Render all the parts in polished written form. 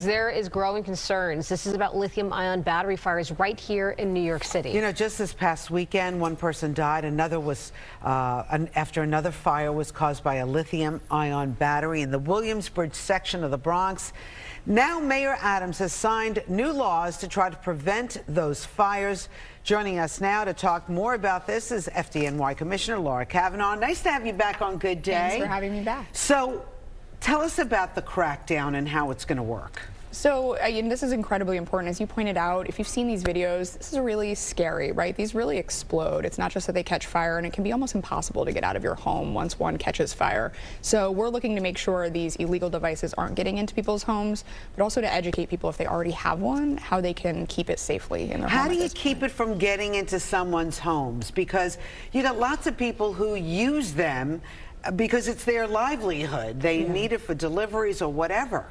There is growing concerns. This is about lithium-ion battery fires right here in New York City. You know, just this past weekend, one person died. Another was after another fire was caused by a lithium-ion battery in the Williamsbridge section of the Bronx. Now, Mayor Adams has signed new laws to try to prevent those fires. Joining us now to talk more about this is FDNY Commissioner Laura Kavanagh. Nice to have you back on Good Day. Thanks for having me back. So, tell us about the crackdown and how it's going to work. So, this is incredibly important. As you pointed out, if you've seen these videos, this is really scary, right? These really explode. It's not just that they catch fire, and it can be almost impossible to get out of your home once one catches fire. So we're looking to make sure these illegal devices aren't getting into people's homes, but also to educate people if they already have one, how they can keep it safely in their home. How do you keep it from getting into someone's homes? Because you got lots of people who use them because it's their livelihood. They need it for deliveries or whatever.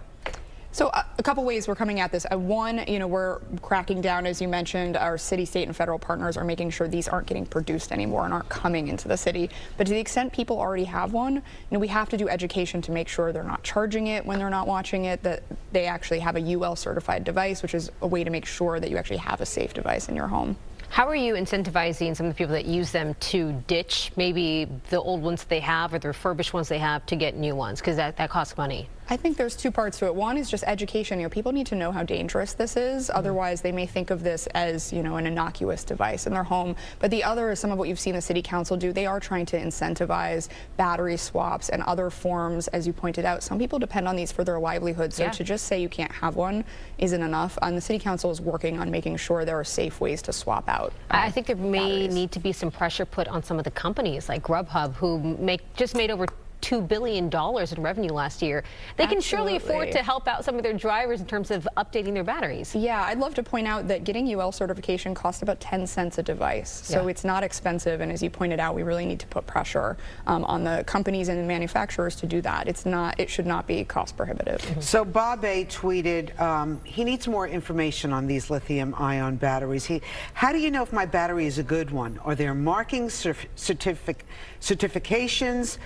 So a couple ways we're coming at this. One, we're cracking down, as you mentioned. Our city, state, and federal partners are making sure these aren't getting produced anymore and aren't coming into the city. But to the extent people already have one, we have to do education to make sure they're not charging it when they're not watching it, that they actually have a UL certified device, which is a way to make sure that you actually have a safe device in your home. How are you incentivizing some of the people that use them to ditch maybe the old ones they have or the refurbished ones they have to get new ones? Because that costs money. I think there's two parts to it. One is just education. People need to know how dangerous this is. Otherwise, they may think of this as, an innocuous device in their home. But the other is some of what you've seen the city council do. They are trying to incentivize battery swaps and other forms, as you pointed out. Some people depend on these for their livelihood. So to just say you can't have one isn't enough. And the city council is working on making sure there are safe ways to swap out. I think there may need to be some pressure put on some of the companies like Grubhub, who just made over $2 billion in revenue last year. They can surely afford to help out some of their drivers in terms of updating their batteries. Yeah, I'd love to point out that getting UL certification costs about 10 cents a device. So it's not expensive, and as you pointed out, we really need to put pressure on the companies and the manufacturers to do that. It should not be cost prohibitive. So Bob A. tweeted he needs more information on these lithium-ion batteries. How do you know if my battery is a good one? Are there marking certifications?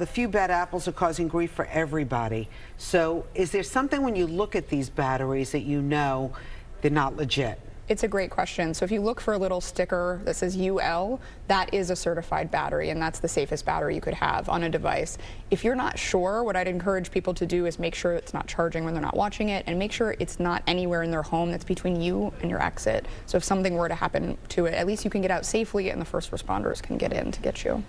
The few bad apples are causing grief for everybody. So is there something when you look at these batteries that you know they're not legit? It's a great question. So if you look for a little sticker that says UL, that is a certified battery, and that's the safest battery you could have on a device. If you're not sure, what I'd encourage people to do is make sure it's not charging when they're not watching it, and make sure it's not anywhere in their home that's between you and your exit. So if something were to happen to it, at least you can get out safely and the first responders can get in to get you.